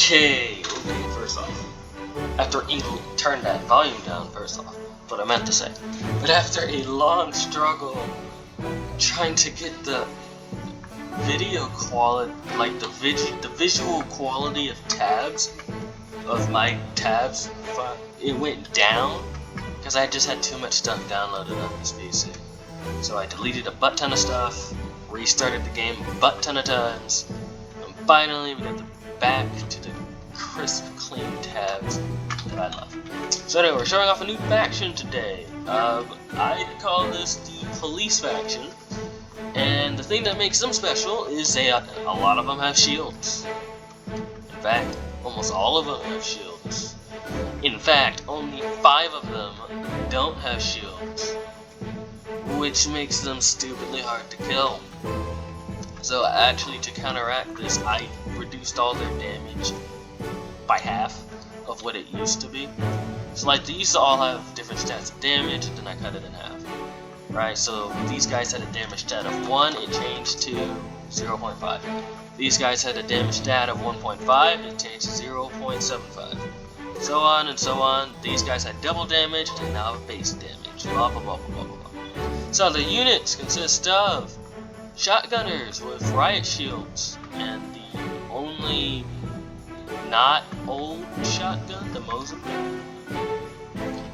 Okay, first off, after turn that volume down first off, what I meant to say. But after a long struggle trying to get the video quality, like the visual quality of tabs, of my tabs, it went down because I just had too much stuff downloaded on this PC. So I deleted a butt ton of stuff, restarted the game a butt ton of times, and finally we got back to the crisp, clean tabs that I love. So anyway, we're showing off a new faction today. I call this the police faction, and the thing that makes them special is a lot of them have shields. In fact, almost all of them have shields. In fact, only 5 of them don't have shields, which makes them stupidly hard to kill. So actually, to counteract this, I reduced all their damage by half of what it used to be. So like, they used to all have different stats of damage, and then I cut it in half. Right, so these guys had a damage stat of 1, it changed to 0.5. These guys had a damage stat of 1.5, it changed to 0.75. So on and so on. These guys had double damage, and now have base damage. Blah blah blah blah blah blah. So the units consist of shotgunners with riot shields, and the only not old shotgun, the Mosin.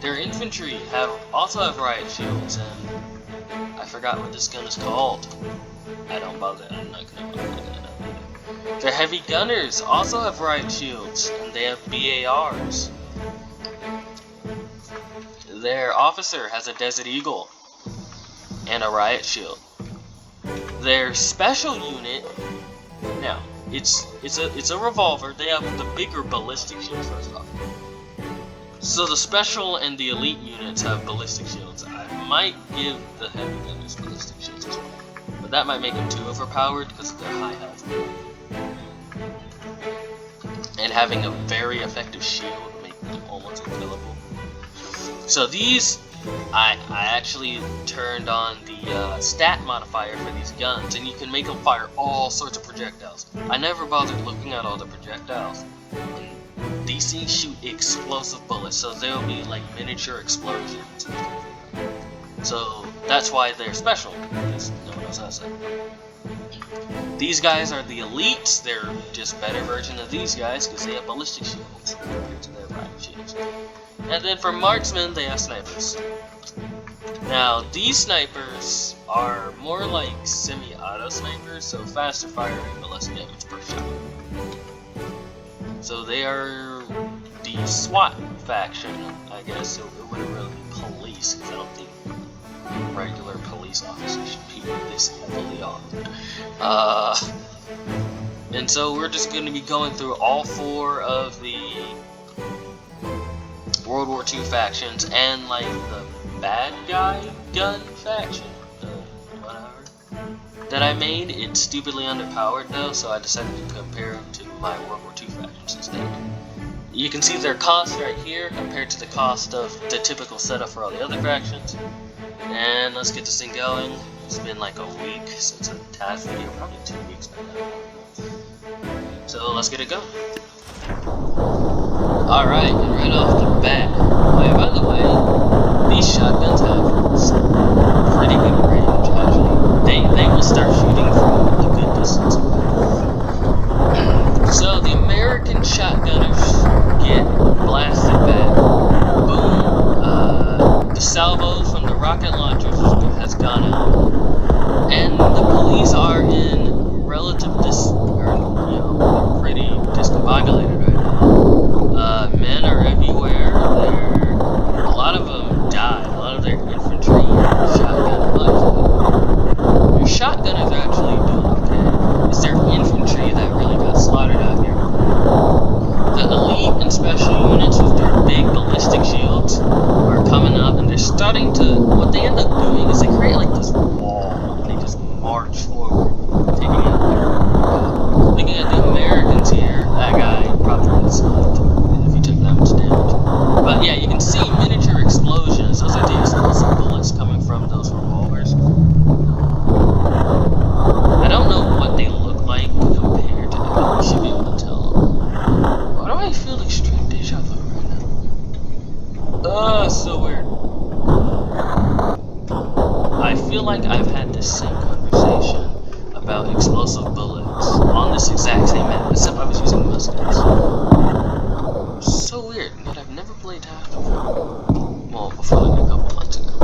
Their infantry also have riot shields, and I forgot what this gun is called. I don't bother. I'm not gonna know. Their heavy gunners also have riot shields, and they have BARs. Their officer has a Desert Eagle and a riot shield. Their special unit, now it's a revolver. They have the bigger ballistic shields first off. So the special and the elite units have ballistic shields. I might give the heavy gunners ballistic shields as well, but that might make them too overpowered because of their high health. And having a very effective shield would make them almost unkillable. So these, I actually turned on the stat modifier for these guns, and you can make them fire all sorts of projectiles. I never bothered looking at all the projectiles. And these things shoot explosive bullets, so they'll be like miniature explosions. So that's why they're special, because no one else has them. These guys are the elites. They're just better version of these guys because they have ballistic shields compared to their riot shields. And then for marksmen, they have snipers. Now, these snipers are more like semi-auto snipers, so faster firing but less damage per shot. So they are the SWAT faction, I guess. So it wouldn't really be police, because I don't think regular police officers should be this heavily armed. And so we're just going to be going through all 4 of the World War II factions and like the bad guy gun faction, whatever, that I made. It's stupidly underpowered though, so I decided to compare them to my World War II factions instead. You can see their cost right here compared to the cost of the typical setup for all the other factions. And let's get this thing going. It's been like a week since I tasked video, probably 2 weeks by now. So let's get it going. Alright, and right off the bat, by the way, these shotguns have some pretty good range actually. They will start shooting from a good distance. So the American shotgunners get blasted back. Boom. The salvos from the rocket launchers has gone out, and the police are in relative pretty discombobulated right now. Men are everywhere. A lot of them died. A lot of their infantry shotgun bullets. Your shotgunners are actually doing okay. It's their infantry that really got slaughtered out here. The elite and special units with their big ballistic shields are coming up, and they're starting to. What they end up doing is they create like this wall, and they just march forward, taking out this exact same map, except I was using muskets. So weird, yet I've never played Taft before. Well, before like a couple months ago.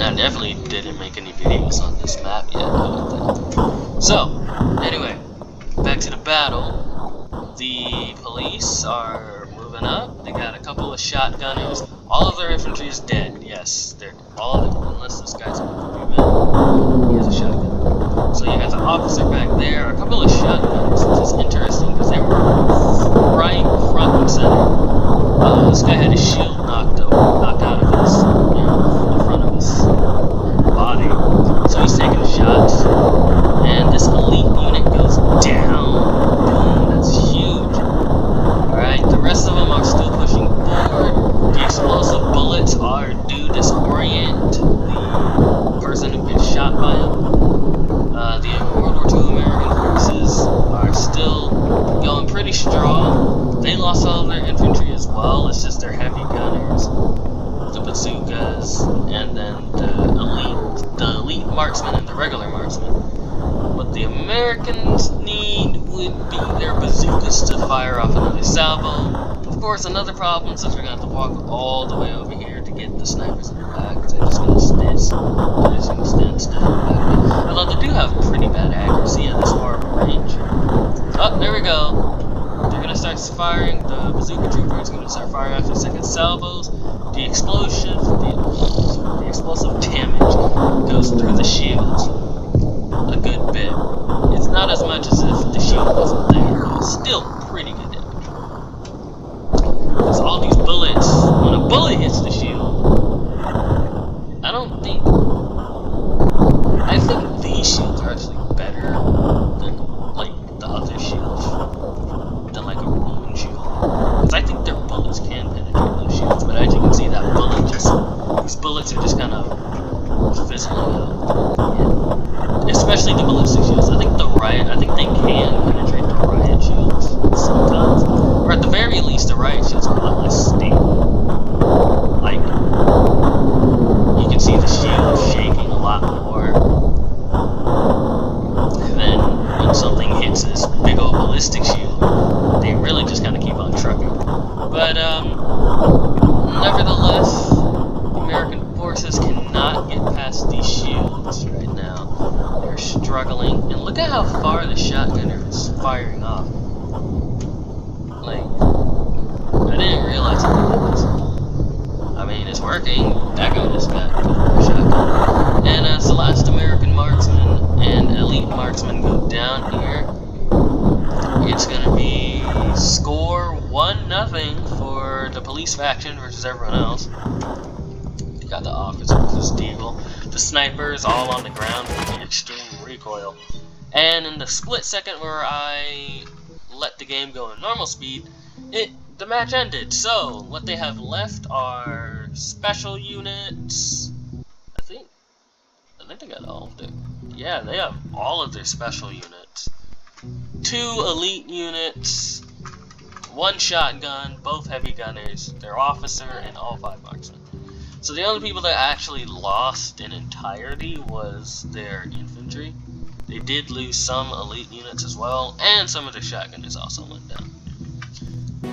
I definitely didn't make any videos on this map yet, I don't think. So, anyway, back to the battle. The police are moving up. They got a couple of shotgunners. All of their infantry is dead. Yes, they're all of them, unless this guy's an infantryman. He has a shotgun. So you got the officer back there. A couple of shotguns, which is interesting because they were right front and center. This guy had his shield knocked out of his, the front of his body. So he's taking shots, and this elite unit goes down. Boom, that's huge. Alright, the rest of them are still pushing forward. The explosive bullets do disorient the person who's been shot by him. The World War II American forces are still going pretty strong. They lost all of their infantry as well. It's just their heavy gunners, the bazookas, and then the elite marksmen and the regular marksmen. What the Americans need would be their bazookas to fire off another salvo. Of course, another problem, since we're going to have to walk all the way over here to get the snipers in the back, because they're just going to stand still in the back. Although they do have pretty bad accuracy at this far of a range. Oh, there we go. They're going to start firing. The bazooka trooper is going to start firing after the second salvos. The explosive damage goes through the shields a good bit. It's not as much as if the shield wasn't there. It's still pretty good damage. Because all these bullets, when a bullet hits the shield, I think these shields are actually better than like the other shields, than like a Roman shield. Because I think their bullets can penetrate those shields, but as you can see, these bullets are just kind of fizzling out. Yeah. Especially the ballistic shields. I think they can penetrate the riot shields sometimes. Or at the very least, the riot shields are a lot less stable. Like, you can see the shield shaking a lot more. And then when something hits this big old ballistic shield, they really just kind of keep on trucking. But, nevertheless, the American forces cannot get past these shields right now. They're struggling, and look at how far the shotgunner is firing off. Like, I didn't realize it was. I mean, it's working. That guy just got a shotgun. And as the last American marksman and elite marksman go down here, it's gonna be score 1-0 for the police faction versus everyone else. You got the officer versus Deagle. The snipers all on the ground with the extreme recoil. And in the split second where I let the game go in normal speed, the match ended. So what they have left are special units. I think they got all of them. Yeah, they have all of their special units. 2 elite units, 1 shotgun, both heavy gunners, their officer, and all 5 marksmen. So the only people that actually lost in entirety was their infantry. They did lose some elite units as well, and some of their shotgunners also went down.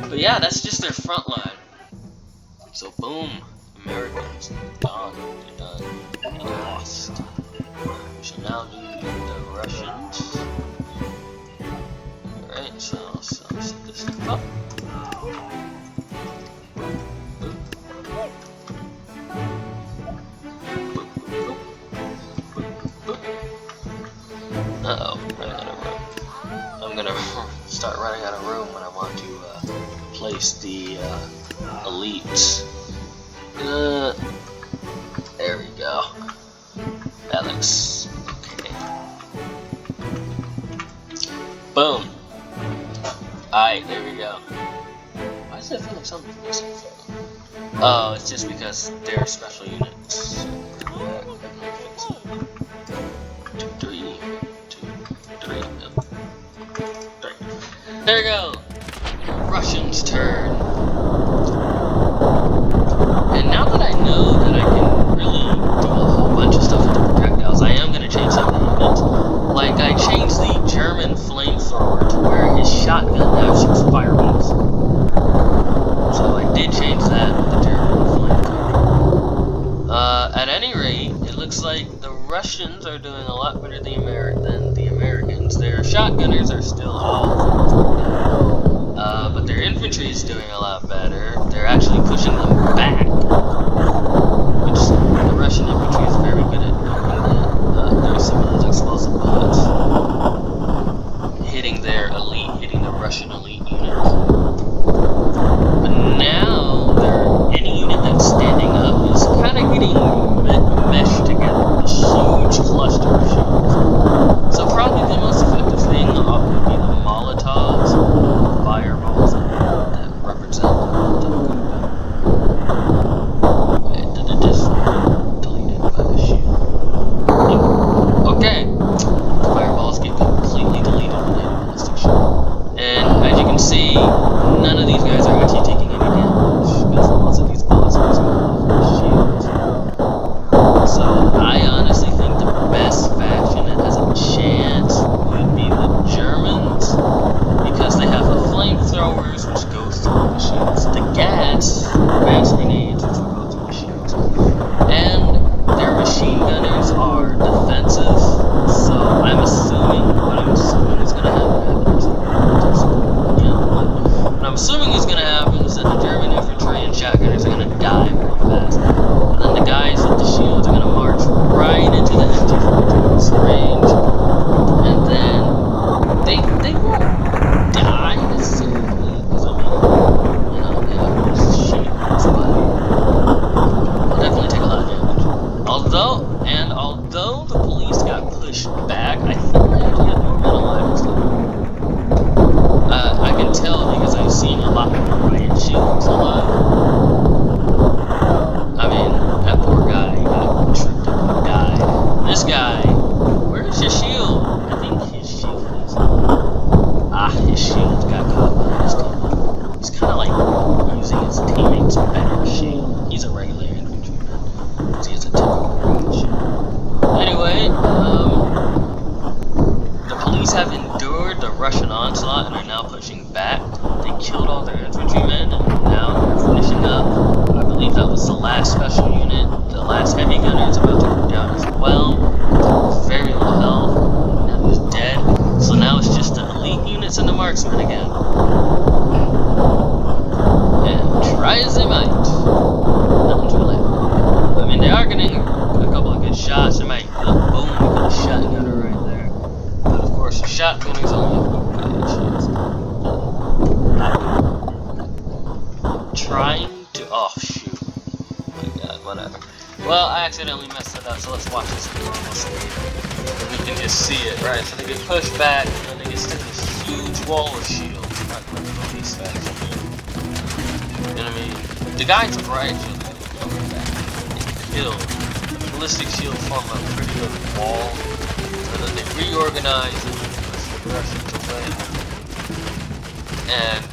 But yeah, that's just their front line. So boom, Americans gone, they're done, they lost. We shall now do the Russians. Alright, so set this stuff up. Uh-oh, running out of room. I'm gonna start running out of room when I want to place the elites. There we go. That looks okay. Boom. Alright, there we go. Why does it feel like something's missing? Oh, it's just because they're special units. 3. There we go. Russians' turn. And now that I know that I can really do a whole bunch of stuff with the projectiles, I am going to change some of the units. Like, I changed the German flamethrower to where his shotgun now shoots fireballs. So I did change that with the German flamethrower. At any rate, it looks like the Russians are doing a lot better than the Americans. Their shotgunners are still all but their infantry is doing a lot better. They're actually pushing them back, which the Russian infantry is very good at doing that. There's some of those explosive bullets hitting the Russian elite units. But now any unit that's standing up is kind of getting meshed together with a huge cluster of shields. So probably the most effective thing would be the Molotovs, fireballs that represent the Wait, did it just deleted by the shield? Okay, fireballs get completely deleted when they hit a ballistic shield. And as you can see, none of these guys are actually taking any damage because most of these bullets are going off their shields. So I honestly think the best faction that has a chance would be the Germans, because they have the flamethrowers which go through the shields, the gas grenades which will go through the shields, and their machine gunners are defensive. So what I'm assuming is going to happen. What I'm assuming is going to happen is that the German infantry and shotgunners are going to die very fast, and then the guys with the shields are going to march right into the MG-42's range, and then they won't die necessarily, because I mean, they have those shields, but they'll definitely take a lot of damage. Although the police got pushed back, I think they actually got more men alive this time. I can tell because I've seen a lot more riot shields alive. I mean, that poor guy got tripped up and died. This guy, where's your shield? I think his shield is. His shield got caught by his teammate. He's kind of like using his teammate's better shield. He's a regular infantryman, because he has a typical range shield. Anyway, the police have endured the Russian onslaught and are now pushing back. They killed all their infantrymen and now they're finishing up. I believe that was the last special unit. The last heavy gunner is about to go down as well. Very low health. Now he's dead. So now it's just the elite units and the marksmen again. And try as they might, nothing's gonna happen. I mean, they are getting a couple of good shots. They might boom with a shotgunner right there. But of course, the shotgunners only have one shields. Trying to shoot. Oh my god, whatever. Well, I accidentally messed it up, so let's watch this video almost later. And we can just see it, right? So they get pushed back, and then they get stuck in this huge wall of shields. Not like police faction. You know what I mean? The guys with riot shields got coming back. They killed. The ballistic shield formed a pretty good wall, and then they reorganized and pushed the Russians away. And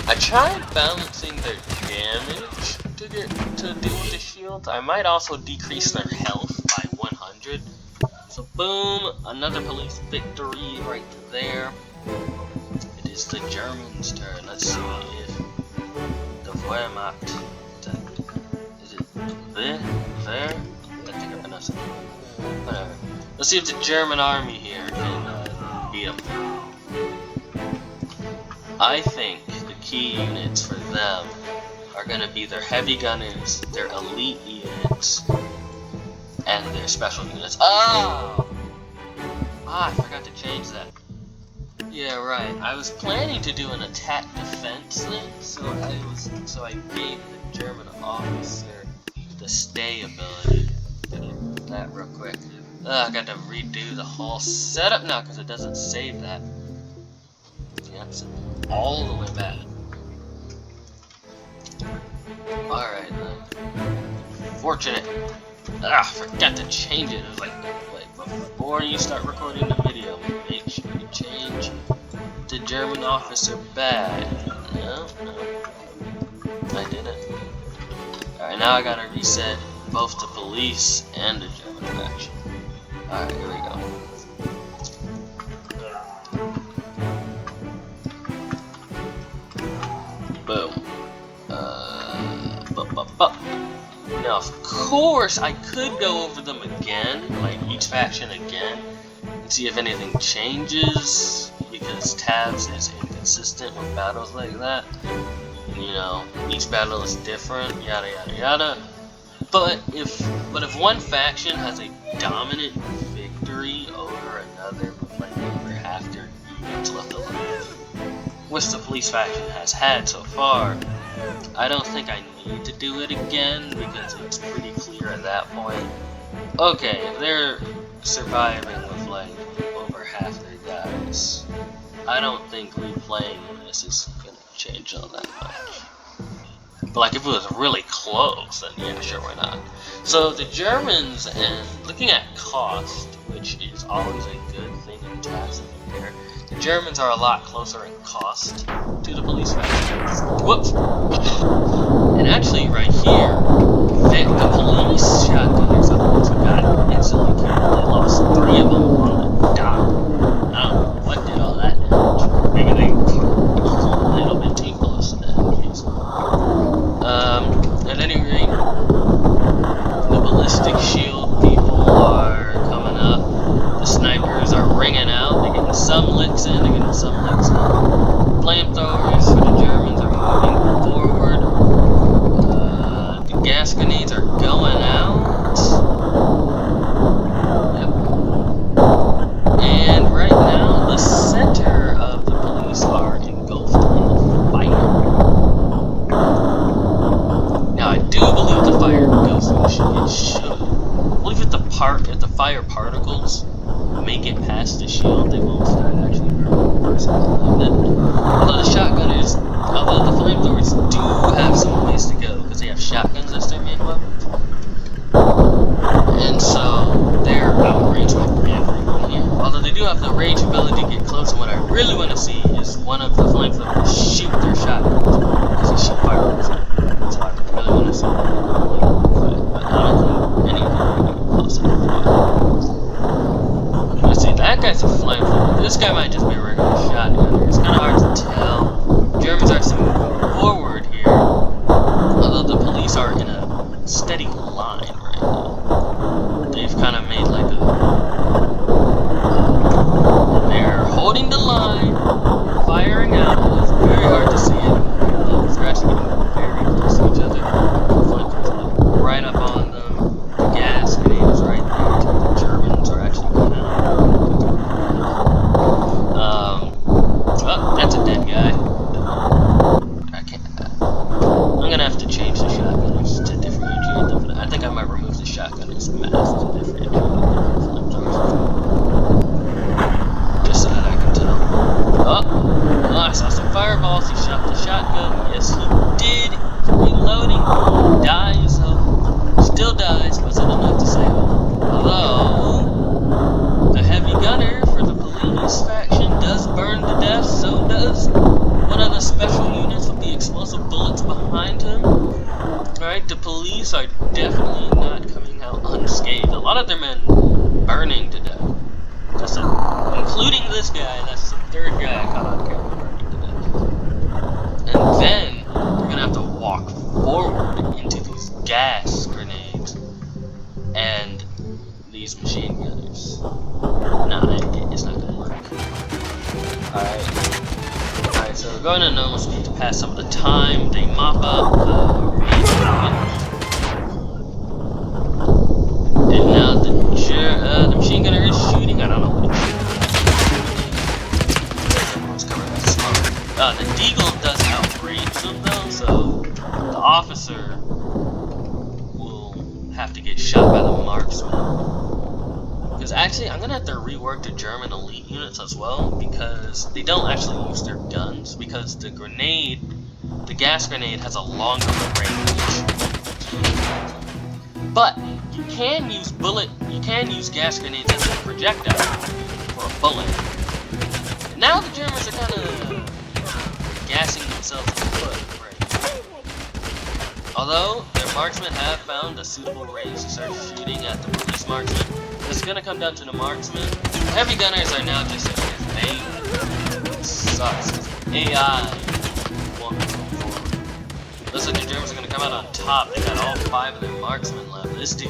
I tried balancing their damage to deal with the shield. I might also decrease their health by 100. So boom, another police victory right there. It is the Germans' turn. Let's see if the Wehrmacht, is it there? I think I pronounced it. Whatever. Let's see if the German army here can beat them. I think the key units for them are going to be their heavy gunners, their elite units, and their special units. I forgot to change that. Yeah, right. I was planning to do an attack defense thing, so I gave the German officer the stay ability. Did that real quick. I got to redo the whole setup now because it doesn't save that. Yeah, it's all the way back. Alright then. Fortunate. Forgot to change it. I was like, wait, before you start recording the video, make sure you change the German officer back. No, I didn't. Alright, now I gotta reset both the police and the German faction. Alright, here we go. Now, of course, I could go over them again, like each faction again, and see if anything changes, because tabs is inconsistent with battles like that. You know, each battle is different, yada yada yada. But if one faction has a dominant victory over another with like over half their units left alive, which the police faction has had so far, I don't think I need to do it again because it's pretty clear at that point. Okay, if they're surviving with like over half their guys, I don't think replaying this is gonna change all that much. But like if it was really close, then yeah, sure, why not? So the Germans, and looking at cost, which is always a good thing in tabs to compare, the Germans are a lot closer in cost to the police factions. Whoops! And actually, right here, the police shotgunners are the ones who got instantly killed. They lost 3 of them on the dot. I don't know what did all that damage. Maybe they put a little bit too close to that case. At any rate, the ballistic shield people are coming up. The snipers are ringing out. They're getting some licks in, they're getting some licks out. Flamethrowers for the Germans are moving forward. The gas grenades are going out. Yep. And right now, the center of the police are engulfed in the fire. Now, I do believe the fire goes through the shield. It should. I believe if the fire particles make it past the shield, they won't start actually burning the person. Although the flamethrowers do have some ways to go, because they have shotguns as their main weapons. And so they're outrange with everyone here. Although they do have the range ability to get close, and what I really want to see is one of the flamethrowers shoot their shotguns, because they shoot fireworks. So I really want to see that. But I don't think anything can get close enough to it. Let's see, that guy's a flamethrower. This guy might just be a regular shotgunner. It's kind of hard to tell. Germans are actually moving forward here, although the police are in a steady line right now. They've kind of made like and they're holding the line, firing out. It's very hard to see it. They're actually getting very close to each other. Flamethrowers right up on them. The gas grenade is right there. The Germans are actually coming out. Oh, that's a dead guy. I can't. I'm gonna have to change the shotgunners to differentiate them. I think I might remove the shotgunners mask to differentiate them. Just so that I can tell. Oh, I saw some fireballs. He shot the shotgun. Yes, he did. He's reloading. He dies. Still dies. Wasn't enough to save him. Although the heavy gunner for the police faction does burn to death, so does one of the special units with the explosive bullets behind him. Alright, the police are definitely not coming out unscathed. A lot of their men burning to death. Including this guy, that's the 3rd guy I caught on camera burning to death. And then we're gonna have to walk forward into these gas grenades and these machine gunners. Nah, it's not gonna work. Alright, so we're going to normal speed to pass some of the time. They mop up the range gunners. And now the machine gunner is shooting. I don't know what he's shooting. Everyone's covered in smoke. The Deagle does outrange them though, so the officer will have to get shot by the marksman. Because actually, I'm going to have to rework the German elite units as well, because they don't actually use their guns, because the gas grenade has a longer range. But you can use gas grenades as a projectile for a bullet. And now the Germans are kind of gassing themselves in the foot, right? Although their marksmen have found a suitable range to start shooting at the police marksmen. It's gonna come down to the marksmen. Heavy gunners are now just they sucks. AI won't move forward. Looks like the Germans are gonna come out on top. They got all 5 of their marksmen left. This dude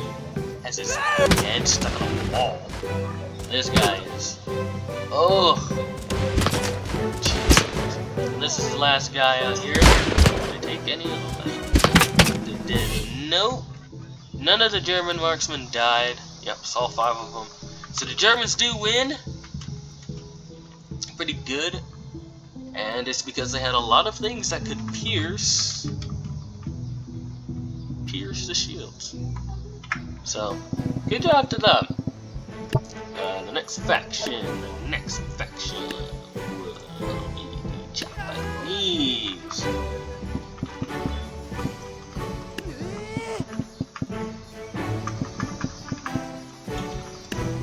has his head stuck on a wall. This guy is. Oh! Jesus. And this is the last guy out here. Did they take any of them? They did. Nope. None of the German marksmen died. Yep, saw 5 of them. So the Germans do win. Pretty good. And it's because they had a lot of things that could pierce the shields. So, good job to them. The next faction will be the Japanese.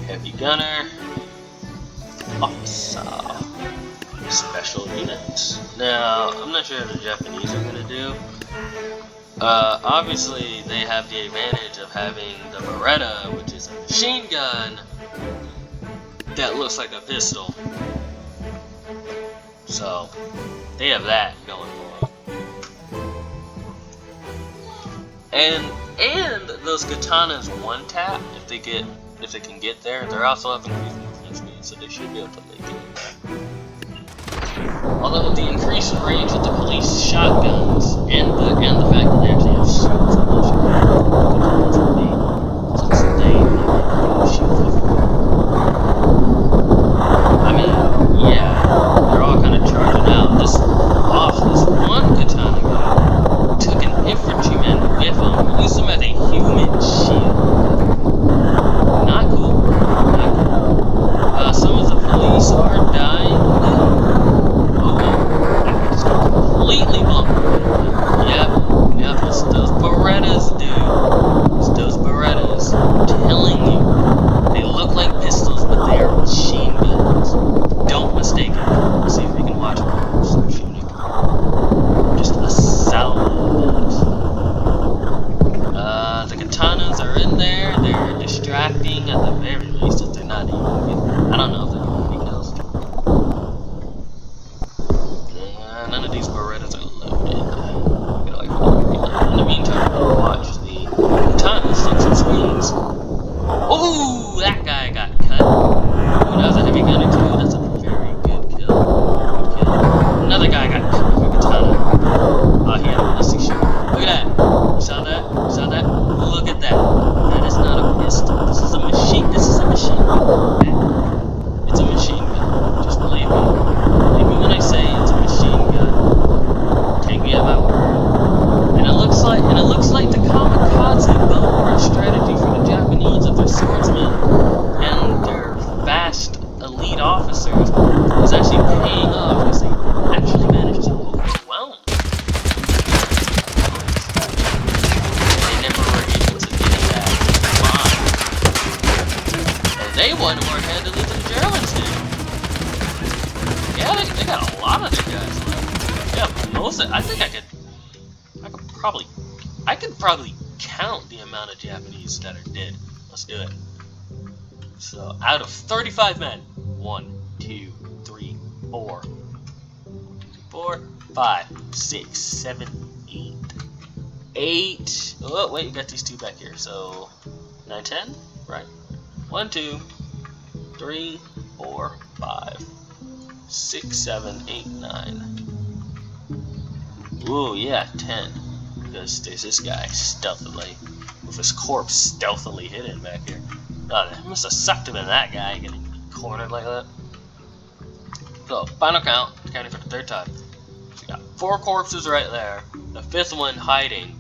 Heavy gunner, officer, special units. Now, I'm not sure what the Japanese are gonna do. Obviously, they have the advantage of having the Beretta, which is a machine gun that looks like a pistol. So, they have that going for them. And those katanas one tap if they can get there. They're also have increased movement speed, so they should be able to make it. Although with the increased range of the police shotguns and the fact that they actually have shields, I'm not sure since they shield cover. I mean, yeah, they're all kind of charging out. This one katana guy took an infantryman with him, used him as a human shield. Not cool. Some of the police are dying. Completely bumped. Yep, it's those Berettas, dude. It's those Berettas. I'm telling you. They look like pistols, but they are machine guns. Don't mistake it. Let's see if we can watch them start shooting. Just a salvo. The katanas are in there. They're distracting at the very least if they're not even getting. I don't know if they're getting any kills. None of these Berettas are loaded. In the meantime, we'll watch the katanas take some swings. Oh, that guy got cut. Ooh, that was a heavy gunner too. That's a very good kill. Another guy got cut with a katana. Oh, he had a ballistic shoot. Look at that. You saw that? You saw that? Look at that. That is not a pistol. This is a machine. This is a machine gun. Okay? It's a machine gun. Just believe me. Believe me when I say it's a machine gun. Take me at my word. And it looks like the kamikaze bow strategy for the Japanese of their swordsmen and their vast elite officers is actually paying off because they actually managed to overwhelm. They never were able to get that line. And they won more handily than the Germans did. Yeah, they got a lot of their guys left. Yeah, most of, I could probably count the amount of Japanese that are dead. Let's do it. So, out of 35 men, 1, 2, 3, 4, 5, 6, 7, 8. Oh, wait, you got these 2 back here. So, 9, 10? Right. 1, 2, 3, 4, 5, 6, 7, 8, 9. Ooh, yeah, 10. Because there's this guy stealthily, with his corpse stealthily hidden back here. Oh, it must have sucked him in that guy getting cornered like that. So, final count, counting for the 3rd time. So we got 4 corpses right there. The 5th one hiding.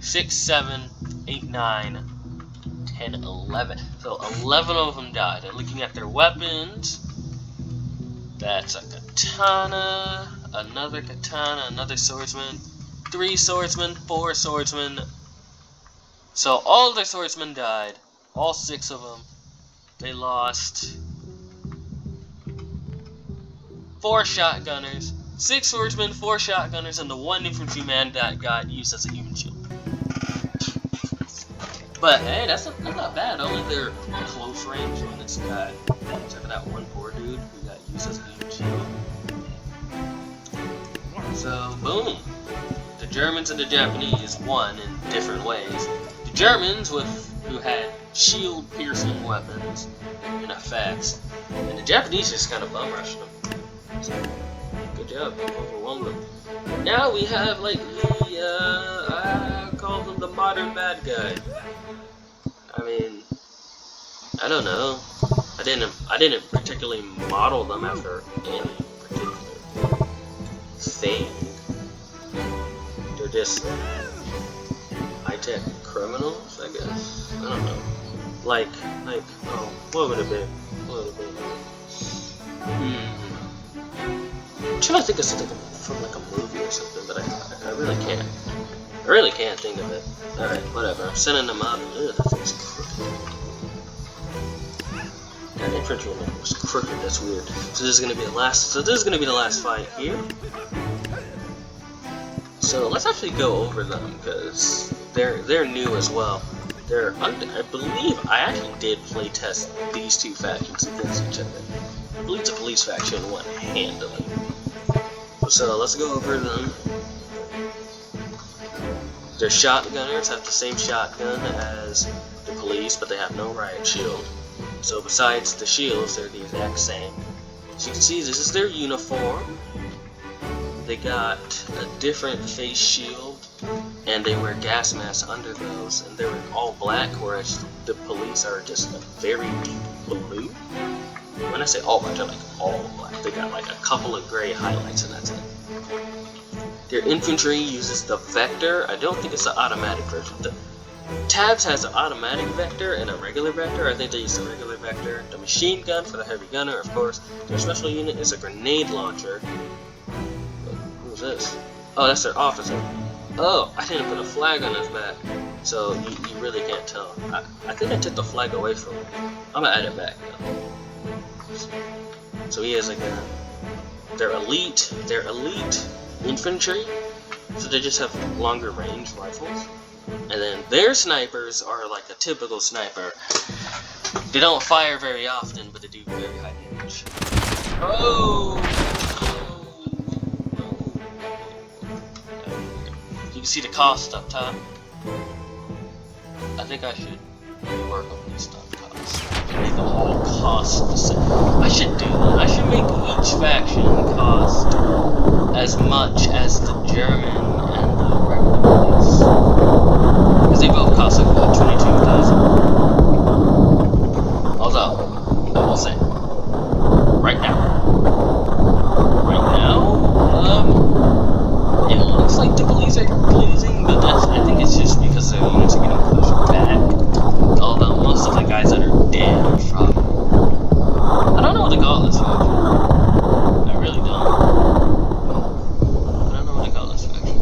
6, 7, 8, 9, 10, 11. So 11 of them died. And looking at their weapons, that's a katana, another swordsman, 3 swordsmen, 4 swordsmen. So all of their swordsmen died. All 6 of them. They lost 4 shotgunners, 6 swordsmen, 4 shotgunners, and the 1 infantryman that got used as a human shield. But hey, that's not bad. Only their close range units got. Except for that one poor dude who got used as a human shield. So boom, the Germans and the Japanese won in different ways. The Germans, who had shield-piercing weapons and effects, and the Japanese just kind of bum-rushed them. So, good job, overwhelmed them. Now we have like I call them the modern bad guy. I mean, I don't know. I didn't particularly model them after any particular thing. They're just high-tech criminals, I guess. I don't know. Like, oh, what would it be? I'm trying to think of something from like a movie or something, but I really can't. I really can't think of it. Alright, whatever. I'm sending them out. Ugh, that thing's crooked. That infantry was crooked, that's weird. So this is gonna be the last fight here. So let's actually go over them, because they're new as well. I believe I actually did play test these two factions against each other. I believe the police faction won handily. So let's go over them. Their shotgunners have the same shotgun as the police, but they have no riot shield. So besides the shields, they're the exact same. As you can see, this is their uniform. They got a different face shield, and they wear gas masks under those, and they're in all black, whereas the police are just a very deep blue. When I say all black, they're like all black. They got like a couple of gray highlights, and that's it. Their infantry uses the Vector. I don't think it's the automatic version. The Tabs has an automatic Vector and a regular Vector. I think they use the regular Vector. The machine gun for the heavy gunner, of course. Their special unit is a grenade launcher. Who's this? Oh, that's their officer. Oh, I didn't put a flag on his back, so you really can't tell. I think I took the flag away from him. I'm gonna add it back now. So he has like they're elite infantry, so they just have longer range rifles. And then their snipers are like a typical sniper. They don't fire very often, but they do very high damage. Oh! You can see the cost up top. I think I should work on these stuff costs. Make them all cost the same. I should do that. I should make each faction cost as much as the German and the regular police. Because they both cost like about 22,000. Although, I will say, right now, it looks like the police are losing, but I think it's just because their units are getting pushed back. Although most of the guys that are dead are from, I don't know what to call this faction. I really don't. I don't know what to call this faction.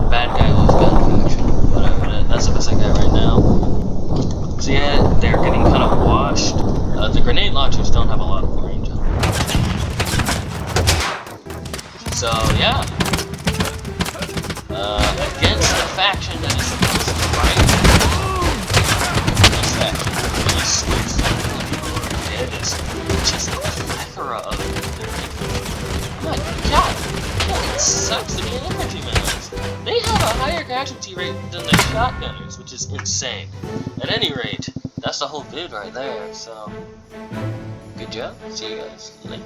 Bad guy lose gun faction. Whatever, that's the best I got right now. So yeah, they're getting kind of washed. The grenade launchers don't have a lot of range on them. So yeah, against the faction that is supposed to fight, this faction really sweeps them. It is just a plethora of their infantry. My god, it sucks to be an infantryman. They have a higher casualty rate than the shotgunners, which is insane. At any rate, that's the whole vid right there, so good job. See you guys later.